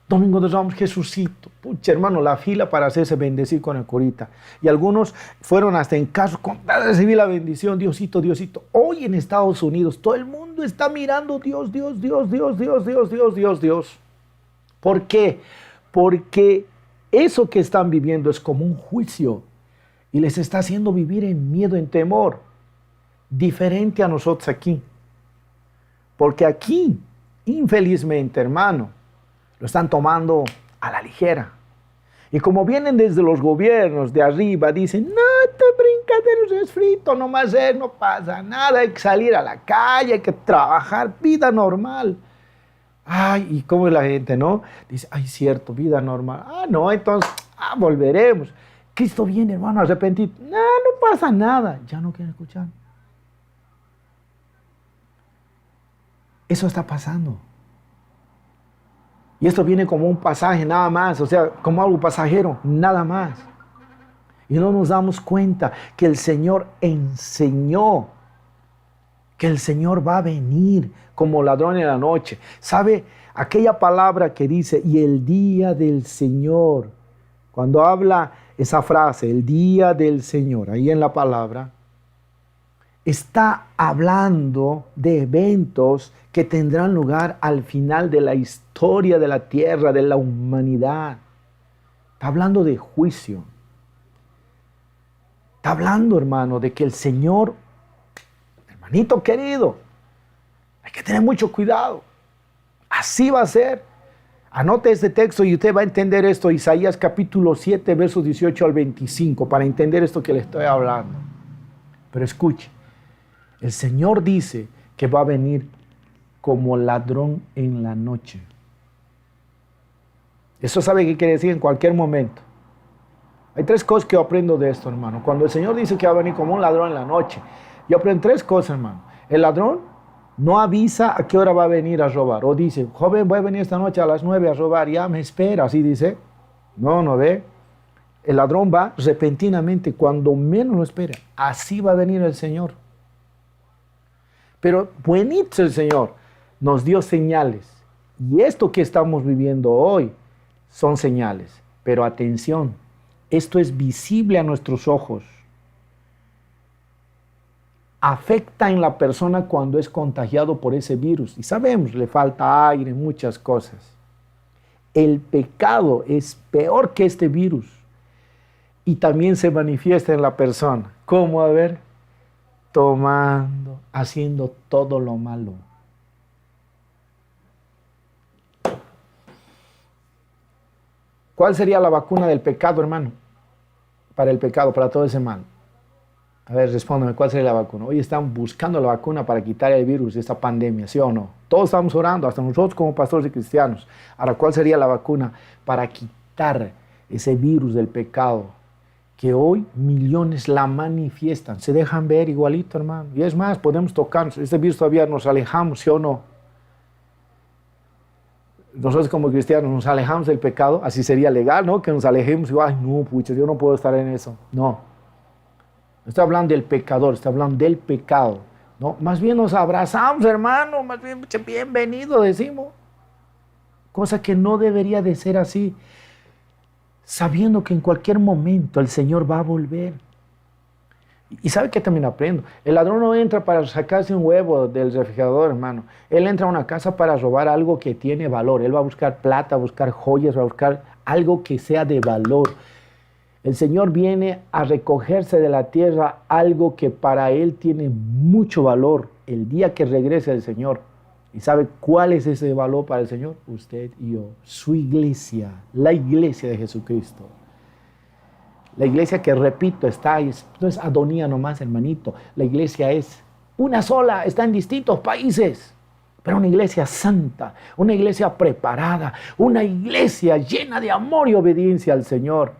Domingo de Ramos, Jesucito. Pucha, hermano, la fila para hacerse bendecir con el curita. Y algunos fueron hasta en caso con recibir la bendición. Diosito, Diosito. Hoy en Estados Unidos todo el mundo está mirando Dios, Dios, Dios, Dios, Dios, Dios, Dios, Dios, Dios. ¿Por qué? Porque eso que están viviendo es como un juicio y les está haciendo vivir en miedo, en temor, diferente a nosotros aquí. Porque aquí, infelizmente, hermano, lo están tomando a la ligera. Y como vienen desde los gobiernos de arriba, dicen, no, te brincadero es frito, nomás es, no pasa nada, hay que salir a la calle, hay que trabajar, vida normal. Ay, ¿y cómo es la gente, no? Dice, ay, cierto, vida normal. Ah, no, entonces, volveremos. Cristo viene, hermano, arrepentido. No, no pasa nada. Ya no quieren escuchar. Eso está pasando. Y esto viene como un pasaje, nada más. O sea, como algo pasajero, nada más. Y no nos damos cuenta que el Señor enseñó que el Señor va a venir como ladrón en la noche. ¿Sabe? Aquella palabra que dice, y el día del Señor, cuando habla esa frase, el día del Señor, ahí en la palabra, está hablando de eventos que tendrán lugar al final de la historia de la tierra, de la humanidad. Está hablando de juicio. Está hablando, hermano, de que el Señor, hermanito querido, hay que tener mucho cuidado. Así va a ser. Anote este texto y usted va a entender esto, Isaías capítulo 7, versos 18 al 25, para entender esto que le estoy hablando. Pero escuche, el Señor dice que va a venir como ladrón en la noche. Eso sabe qué quiere decir en cualquier momento. Hay tres cosas que yo aprendo de esto, hermano. Cuando el Señor dice que va a venir como un ladrón en la noche, yo aprendo tres cosas, hermano. El ladrón no avisa a qué hora va a venir a robar. O dice, joven, voy a venir esta noche a las 9 a robar, ya me espera, así dice. No ve. El ladrón va repentinamente cuando menos lo espera. Así va a venir el Señor. Pero buenito el Señor. Nos dio señales. Y esto que estamos viviendo hoy son señales. Pero atención, esto es visible a nuestros ojos. Afecta en la persona cuando es contagiado por ese virus. Y sabemos, le falta aire, muchas cosas. El pecado es peor que este virus. Y también se manifiesta en la persona. ¿Cómo? A ver, tomando, haciendo todo lo malo. ¿Cuál sería la vacuna del pecado, hermano? Para el pecado, para todo ese mal. A ver, respóndame, ¿cuál sería la vacuna? Hoy están buscando la vacuna para quitar el virus de esta pandemia, ¿sí o no? Todos estamos orando, hasta nosotros como pastores y cristianos. Ahora, ¿cuál sería la vacuna para quitar ese virus del pecado? Que hoy millones la manifiestan, se dejan ver igualito, hermano. Y es más, podemos tocarnos. Este virus todavía nos alejamos, ¿sí o no? Nosotros como cristianos nos alejamos del pecado, así sería legal, ¿no? Que nos alejemos y, ay, no, pucha, yo no puedo estar en eso. No. No estoy hablando del pecador, estoy hablando del pecado, ¿no? Más bien nos abrazamos, hermano, más bien, bienvenido, decimos. Cosa que no debería de ser así, sabiendo que en cualquier momento el Señor va a volver. Y ¿sabe qué también aprendo? El ladrón no entra para sacarse un huevo del refrigerador, hermano. Él entra a una casa para robar algo que tiene valor. Él va a buscar plata, a buscar joyas, va a buscar algo que sea de valor. El Señor viene a recogerse de la tierra algo que para Él tiene mucho valor el día que regrese el Señor. ¿Y sabe cuál es ese valor para el Señor? Usted y yo, su iglesia, la iglesia de Jesucristo. La iglesia que, repito, no es Adonía nomás, hermanito. La iglesia es una sola, está en distintos países. Pero una iglesia santa, una iglesia preparada, una iglesia llena de amor y obediencia al Señor.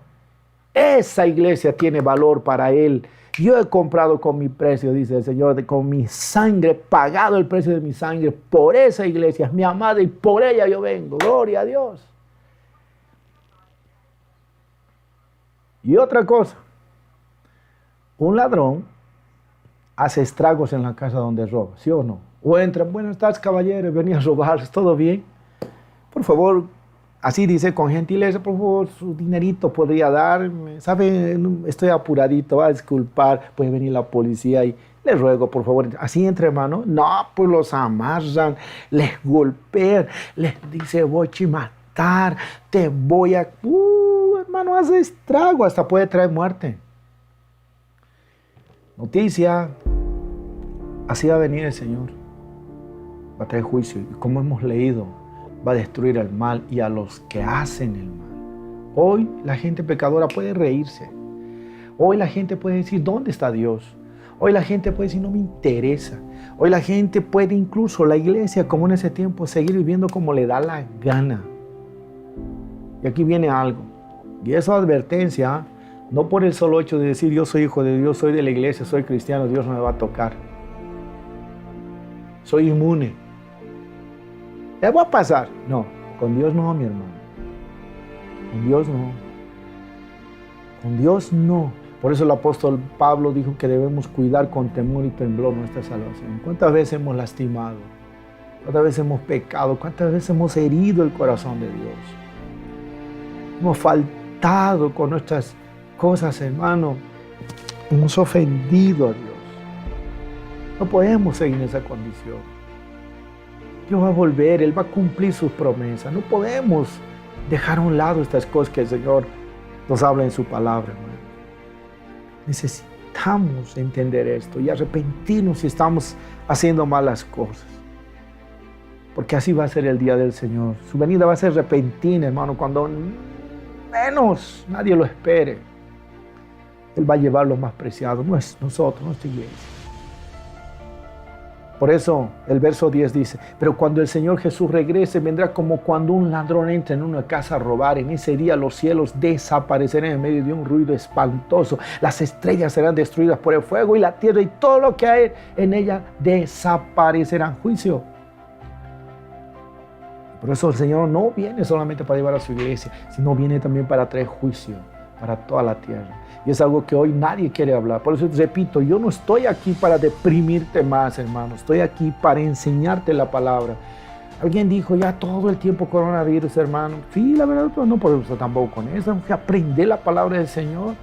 Esa iglesia tiene valor para Él. Yo he comprado con mi precio, dice el Señor, con mi sangre, pagado el precio de mi sangre por esa iglesia, es mi amada y por ella yo vengo. Gloria a Dios. Y otra cosa, un ladrón hace estragos en la casa donde roba, ¿sí o no? O entran, buenas tardes caballeros, venía a robar, ¿todo bien? Por favor, así dice con gentileza, por favor, su dinerito podría darme, ¿sabe? Estoy apuradito, va a disculpar, puede venir la policía y le ruego, por favor, así entre hermano. No, pues los amarran, les golpean, les dice voy a matar, te voy a... hermano, hace estrago, hasta puede traer muerte. Noticia, así va a venir el Señor, va a traer juicio, y como hemos leído, va a destruir al mal y a los que hacen el mal. Hoy la gente pecadora puede reírse, hoy la gente puede decir, ¿dónde está Dios? Hoy la gente puede decir, no me interesa. Hoy la gente puede, incluso la iglesia, como en ese tiempo, seguir viviendo como le da la gana. Y aquí viene algo, y esa advertencia, no por el solo hecho de decir yo soy hijo de Dios, soy de la iglesia, soy cristiano, Dios no me va a tocar. Soy inmune. ¿Qué va a pasar? No, con Dios no, mi hermano. Con Dios no. Con Dios no. Por eso el apóstol Pablo dijo que debemos cuidar con temor y temblor nuestra salvación. ¿Cuántas veces hemos lastimado? ¿Cuántas veces hemos pecado? ¿Cuántas veces hemos herido el corazón de Dios? Hemos faltado con nuestras cosas, hermano. Hemos ofendido a Dios. No podemos seguir en esa condición. Dios va a volver, Él va a cumplir sus promesas. No podemos dejar a un lado estas cosas que el Señor nos habla en su palabra, hermano. Necesitamos entender esto y arrepentirnos si estamos haciendo malas cosas. Porque así va a ser el día del Señor. Su venida va a ser repentina, hermano, cuando menos nadie lo espere. Él va a llevar lo más preciado, no es nosotros, nuestra iglesia. Por eso el verso 10 dice, pero cuando el Señor Jesús regrese, vendrá como cuando un ladrón entra en una casa a robar. En ese día los cielos desaparecerán en medio de un ruido espantoso. Las estrellas serán destruidas por el fuego y la tierra y todo lo que hay en ella desaparecerán. Juicio. Por eso el Señor no viene solamente para llevar a su iglesia, sino viene también para traer juicio para toda la tierra. Y es algo que hoy nadie quiere hablar. Por eso repito, yo no estoy aquí para deprimirte más, hermano. Estoy aquí para enseñarte la palabra. Alguien dijo, ya todo el tiempo coronavirus, hermano. Sí, la verdad, no por eso tampoco con eso. Tenemos que aprender la palabra del Señor.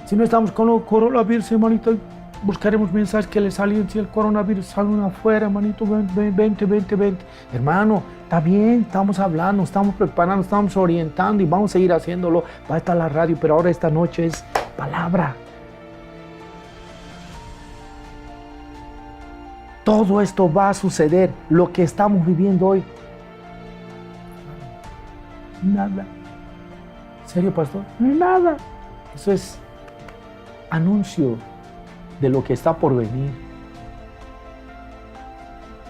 Si no estamos con el coronavirus, hermanito, buscaremos mensajes que le salen. Si el coronavirus sale afuera, hermanito, 20. Hermano, está bien, estamos hablando, estamos preparando, estamos orientando y vamos a seguir haciéndolo. Va a estar la radio, pero ahora esta noche es palabra. Todo esto va a suceder, lo que estamos viviendo hoy. Nada. ¿En serio, pastor? No es nada. Eso es anuncio de lo que está por venir.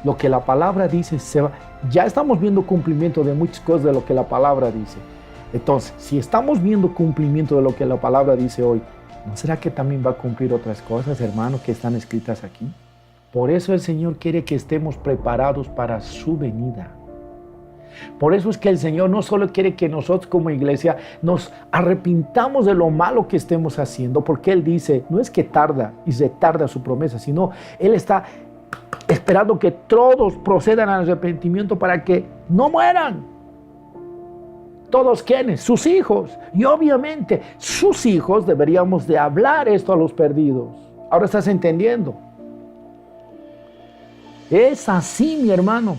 Lo que la palabra dice se va. Ya estamos viendo cumplimiento de muchas cosas de lo que la palabra dice. Entonces, si estamos viendo cumplimiento de lo que la palabra dice hoy, ¿no será que también va a cumplir otras cosas, hermano, que están escritas aquí? Por eso el Señor quiere que estemos preparados para su venida. Por eso es que el Señor no solo quiere que nosotros como iglesia nos arrepintamos de lo malo que estemos haciendo, porque Él dice, no es que tarda y retarda su promesa, sino Él está esperando que todos procedan al arrepentimiento para que no mueran. ¿Todos quiénes? Sus hijos. Y obviamente sus hijos deberíamos de hablar esto a los perdidos. Ahora estás entendiendo. Es así, mi hermano.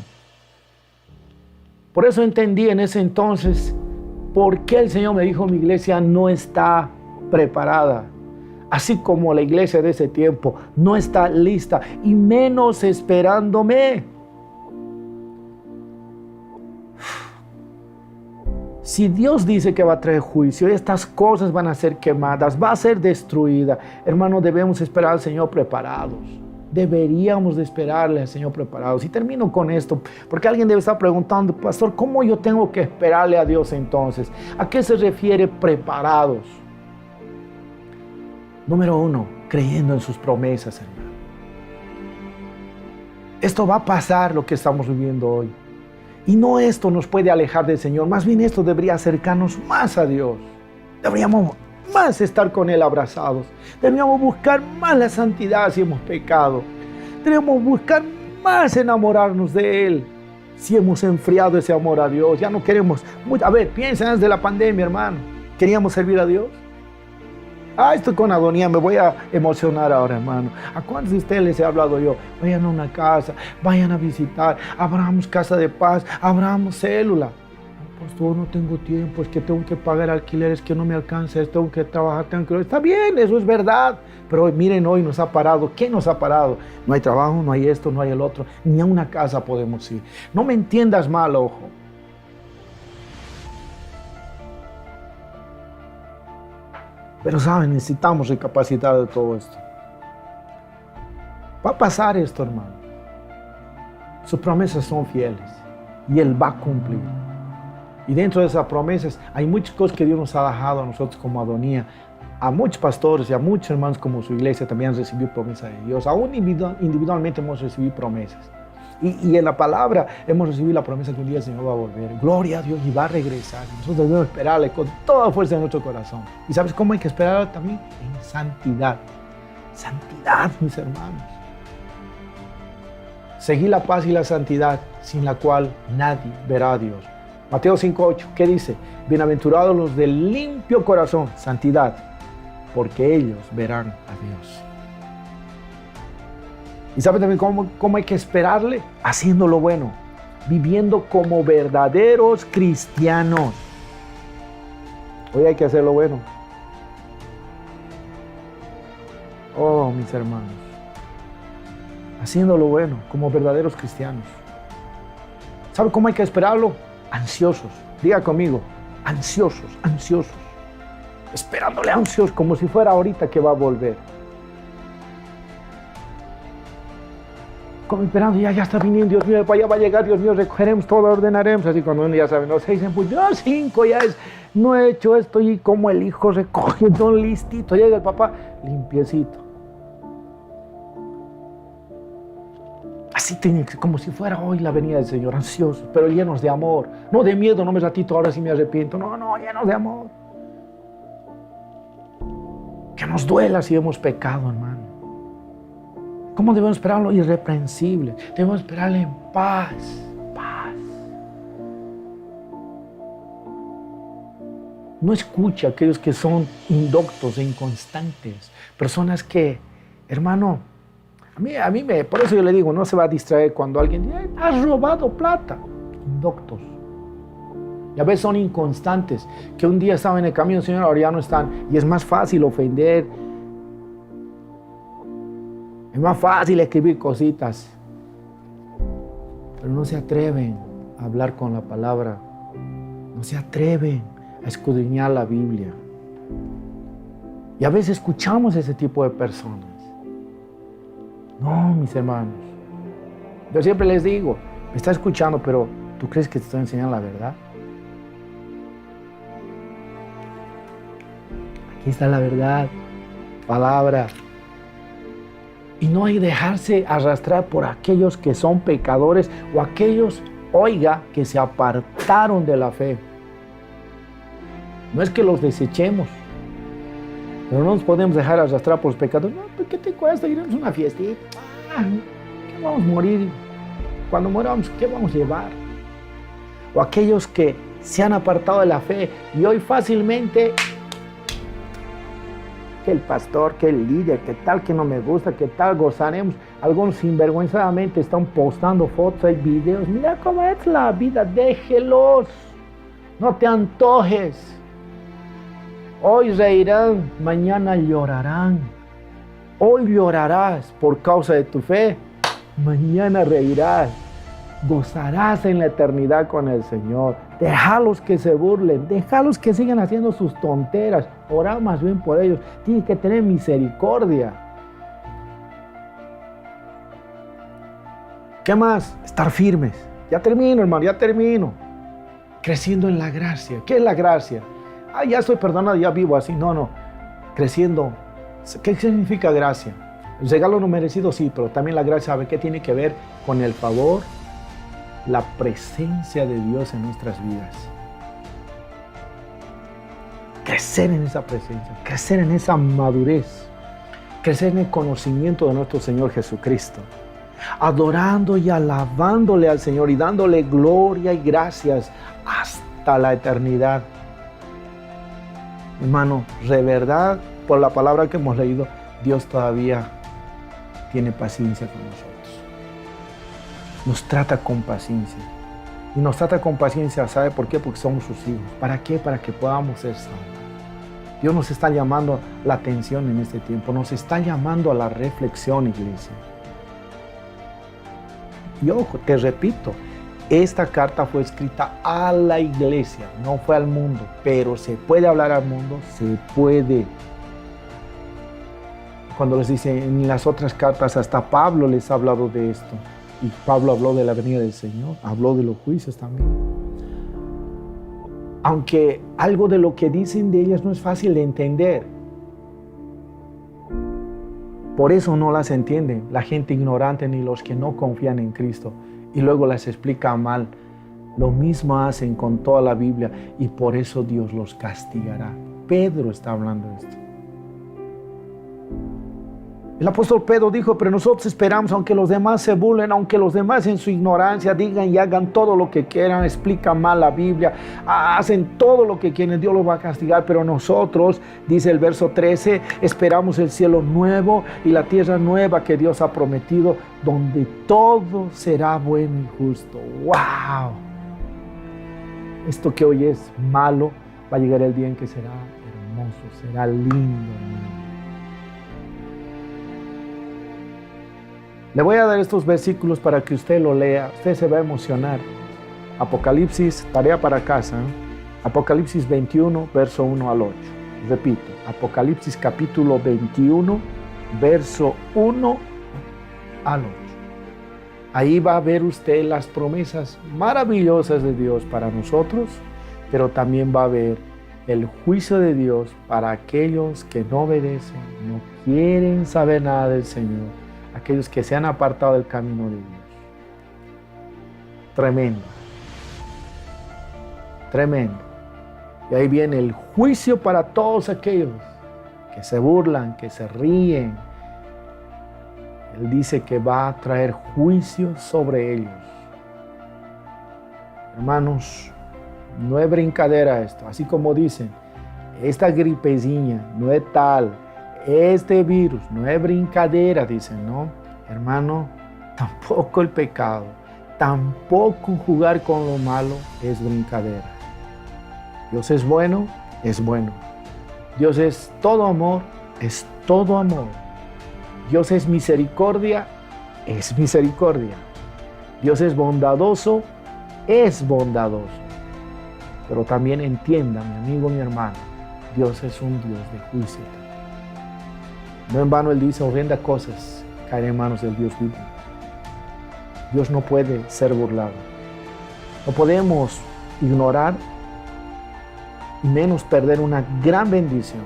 Por eso entendí en ese entonces por qué el Señor me dijo, mi iglesia no está preparada. Así como la iglesia de ese tiempo no está lista, y menos esperándome. Si Dios dice que va a traer juicio, estas cosas van a ser quemadas, va a ser destruida. Hermano, debemos esperar al Señor preparados. Deberíamos de esperarle al Señor preparados. Y termino con esto, porque alguien debe estar preguntando, pastor, ¿cómo yo tengo que esperarle a Dios entonces? ¿A qué se refiere preparados? Número 1, creyendo en sus promesas, hermano. Esto va a pasar, lo que estamos viviendo hoy. Y no esto nos puede alejar del Señor, más bien esto debería acercarnos más a Dios. Deberíamos más estar con Él abrazados. Deberíamos buscar más la santidad si hemos pecado. Deberíamos buscar más enamorarnos de Él si hemos enfriado ese amor a Dios. Ya no queremos... A ver, piensen antes de la pandemia, hermano. ¿Queríamos servir a Dios? Estoy con agonía, me voy a emocionar ahora, hermano. ¿A cuántos de ustedes les he hablado yo? Vayan a una casa, vayan a visitar, abramos casa de paz, abramos célula. Pastor, no tengo tiempo, es que tengo que pagar alquileres que no me alcanza, tengo que trabajar, Está bien, eso es verdad. Pero hoy, miren, hoy nos ha parado. ¿Qué nos ha parado? No hay trabajo, no hay esto, no hay el otro. Ni a una casa podemos ir. No me entiendas mal, ojo. Pero saben, necesitamos recapacitar de todo esto. Va a pasar esto, hermano. Sus promesas son fieles y Él va a cumplir. Y dentro de esas promesas hay muchas cosas que Dios nos ha dejado a nosotros como Adonía. A muchos pastores y a muchos hermanos como su iglesia también han recibido promesas de Dios. Aún individualmente hemos recibido promesas. Y en la palabra hemos recibido la promesa que un día el Señor va a volver. Gloria a Dios y va a regresar. Nosotros debemos esperarle con toda fuerza de nuestro corazón. ¿Y sabes cómo hay que esperarlo también? En santidad. Santidad, mis hermanos. Seguir la paz y la santidad, sin la cual nadie verá a Dios. Mateo 5:8, ¿qué dice? Bienaventurados los de limpio corazón, santidad, porque ellos verán a Dios. ¿Y sabe también cómo hay que esperarle? Haciendo lo bueno, viviendo como verdaderos cristianos. Hoy hay que hacer lo bueno. Oh, mis hermanos. Haciendo lo bueno, como verdaderos cristianos. ¿Sabe cómo hay que esperarlo? Ansiosos. Diga conmigo, ansiosos, ansiosos. Esperándole ansiosos, como si fuera ahorita que va a volver. Como esperando, ya está viniendo, Dios mío, ya va a llegar, Dios mío, recogeremos todo, ordenaremos. Así cuando uno ya sabe, no, 6 en punto, 5 ya es, no he hecho esto, y como el hijo recoge, todo listito, llega el papá, limpiecito. Así tiene que, como si fuera hoy la venida del Señor, ansiosos, pero llenos de amor, no de miedo, no me ratito, ahora sí me arrepiento, no, llenos de amor. Que nos duela si hemos pecado, hermano. ¿Cómo debemos esperarlo? Irreprensible. Debemos esperarle en paz. Paz. No escuche a aquellos que son indoctos e inconstantes. Personas que, hermano, a mí por eso yo le digo, no se va a distraer cuando alguien dice, has robado plata. Indoctos. Y a veces son inconstantes, que un día estaban en el camino del Señor, ahora ya no están. Y es más fácil ofender. Es más fácil escribir cositas, pero no se atreven a hablar con la palabra, no se atreven a escudriñar la Biblia. Y a veces escuchamos ese tipo de personas. No, mis hermanos, yo siempre les digo, me está escuchando, pero ¿tú crees que te estoy enseñando la verdad? Aquí está la verdad, palabra. Y no hay dejarse arrastrar por aquellos que son pecadores o aquellos, oiga, que se apartaron de la fe. No es que los desechemos, pero no nos podemos dejar arrastrar por los pecadores. No, pues, ¿qué te cuesta? Iremos a una fiestita. ¿Qué vamos a morir? Cuando moramos, ¿qué vamos a llevar? O aquellos que se han apartado de la fe y hoy fácilmente... que el pastor, que el líder, que tal, que no me gusta, que tal, gozaremos. Algunos sinvergüenzadamente están postando fotos y videos. Mira cómo es la vida, déjelos. No te antojes. Hoy reirán, mañana llorarán. Hoy llorarás por causa de tu fe, mañana reirás. Gozarás en la eternidad con el Señor. Déjalos que se burlen, déjalos que sigan haciendo sus tonteras. Ora más bien por ellos. Tienes que tener misericordia. ¿Qué más? Estar firmes. Ya termino, hermano, ya termino. Creciendo en la gracia. ¿Qué es la gracia? Ya estoy perdonado, ya vivo así. No. Creciendo. ¿Qué significa gracia? El regalo no merecido, sí, pero también la gracia, ¿sabe qué tiene que ver? Con el favor, la presencia de Dios en nuestras vidas. Crecer en esa presencia, crecer en esa madurez, crecer en el conocimiento de nuestro Señor Jesucristo, adorando y alabándole al Señor y dándole gloria y gracias hasta la eternidad. Hermano, de verdad, por la palabra que hemos leído, Dios todavía tiene paciencia con nosotros. Nos trata con paciencia. Y nos trata con paciencia, ¿sabe por qué? Porque somos sus hijos. ¿Para qué? Para que podamos ser salvos. Dios nos está llamando la atención en este tiempo. Nos está llamando a la reflexión, iglesia. Y ojo, te repito, esta carta fue escrita a la iglesia, no fue al mundo. Pero ¿se puede hablar al mundo? Se puede. Cuando les dice en las otras cartas, hasta Pablo les ha hablado de esto. Y Pablo habló de la venida del Señor, habló de los juicios también. Aunque algo de lo que dicen de ellas no es fácil de entender. Por eso no las entienden la gente ignorante ni los que no confían en Cristo. Y luego las explica mal. Lo mismo hacen con toda la Biblia y por eso Dios los castigará. Pedro está hablando de esto. El apóstol Pedro dijo, pero nosotros esperamos, aunque los demás se burlen, aunque los demás en su ignorancia digan y hagan todo lo que quieran, explican mal la Biblia, hacen todo lo que quieren, Dios los va a castigar, pero nosotros, dice el verso 13, esperamos el cielo nuevo y la tierra nueva que Dios ha prometido, donde todo será bueno y justo. ¡Wow! Esto que hoy es malo, va a llegar el día en que será hermoso, será lindo, hermano. Le voy a dar estos versículos para que usted lo lea. Usted se va a emocionar. Apocalipsis, tarea para casa. Apocalipsis 21, verso 1 al 8. Repito, Apocalipsis capítulo 21, verso 1 al 8. Ahí va a ver usted las promesas maravillosas de Dios para nosotros, pero también va a ver el juicio de Dios para aquellos que no obedecen, no quieren saber nada del Señor. Aquellos que se han apartado del camino de Dios. Tremendo. Tremendo. Y ahí viene el juicio para todos aquellos que se burlan, que se ríen. Él dice que va a traer juicio sobre ellos. Hermanos, no es brincadera esto. Así como dicen, esta gripezinha no es tal. Este virus no es brincadera, dicen, ¿no? Hermano, tampoco el pecado, tampoco jugar con lo malo es brincadera. Dios es bueno, es bueno. Dios es todo amor, es todo amor. Dios es misericordia, es misericordia. Dios es bondadoso, es bondadoso. Pero también entienda, mi amigo, mi hermano, Dios es un Dios de juicio. No en vano Él dice, horrendas cosas caen en manos del Dios vivo. Dios no puede ser burlado. No podemos ignorar y menos perder una gran bendición.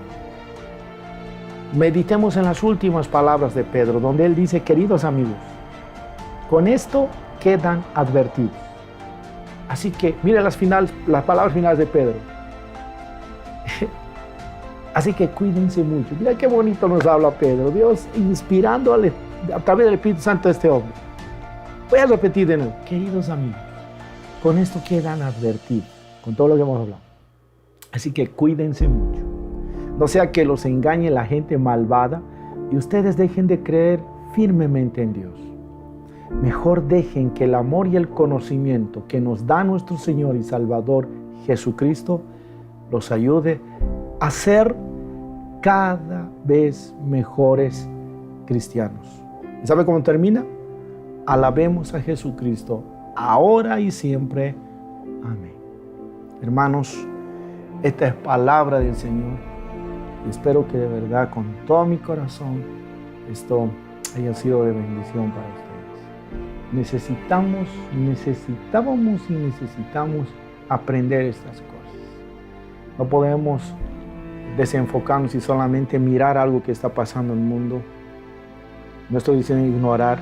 Meditemos en las últimas palabras de Pedro, donde él dice, queridos amigos, con esto quedan advertidos. Así que, mire las palabras finales de Pedro. Así que cuídense mucho. Mira qué bonito nos habla Pedro. Dios inspirándole a través del Espíritu Santo a este hombre. Voy a repetir de nuevo. Queridos amigos, con esto quedan advertidos, con todo lo que hemos hablado. Así que cuídense mucho. No sea que los engañe la gente malvada y ustedes dejen de creer firmemente en Dios. Mejor dejen que el amor y el conocimiento que nos da nuestro Señor y Salvador Jesucristo los ayude a ser cada vez mejores cristianos. ¿Y sabe cómo termina? Alabemos a Jesucristo ahora y siempre. Amén. Hermanos, esta es palabra del Señor. Y espero que de verdad, con todo mi corazón, esto haya sido de bendición para ustedes. Necesitamos aprender estas cosas. No podemos desenfocarnos y solamente mirar algo que está pasando en el mundo. No estoy diciendo ignorar,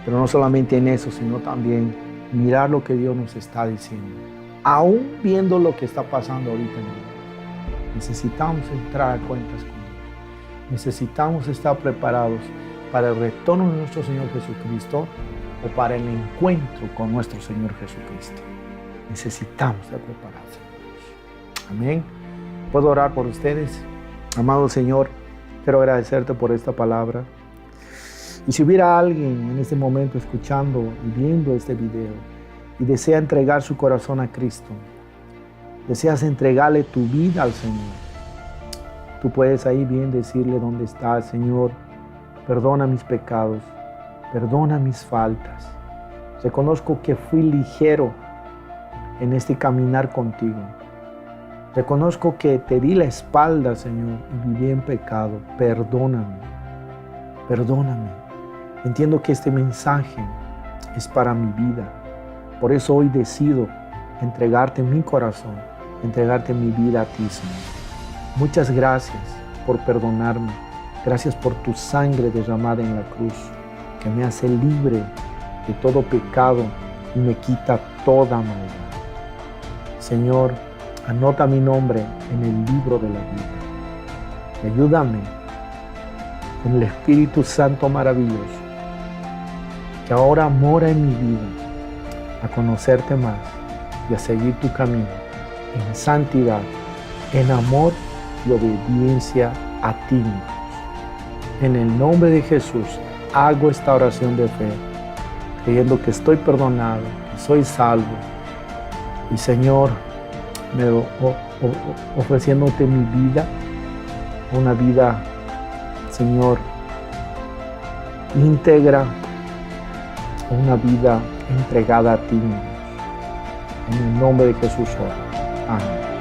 pero no solamente en eso, sino también mirar lo que Dios nos está diciendo. Aún viendo lo que está pasando ahorita en el mundo, necesitamos entrar a cuentas con Dios. Necesitamos estar preparados para el retorno de nuestro Señor Jesucristo o para el encuentro con nuestro Señor Jesucristo. Necesitamos estar preparados. Amén. ¿Puedo orar por ustedes? Amado Señor, quiero agradecerte por esta palabra. Y si hubiera alguien en este momento escuchando y viendo este video y desea entregar su corazón a Cristo, deseas entregarle tu vida al Señor, tú puedes ahí bien decirle dónde estás: Señor, perdona mis pecados, perdona mis faltas. Reconozco que fui ligero en este caminar contigo. Reconozco que te di la espalda, Señor, y viví en pecado. Perdóname, perdóname. Entiendo que este mensaje es para mi vida. Por eso hoy decido entregarte mi corazón, entregarte mi vida a ti, Señor. Muchas gracias por perdonarme. Gracias por tu sangre derramada en la cruz, que me hace libre de todo pecado y me quita toda maldad. Señor, anota mi nombre en el libro de la vida. Y ayúdame con el Espíritu Santo maravilloso, que ahora mora en mi vida, a conocerte más y a seguir tu camino en santidad, en amor y obediencia a ti, mi Dios. En el nombre de Jesús hago esta oración de fe, creyendo que estoy perdonado, que soy salvo. Y Señor, ofreciéndote mi vida, una vida, Señor, íntegra, una vida entregada a ti, mi Dios. En el nombre de Jesús oro. Amén.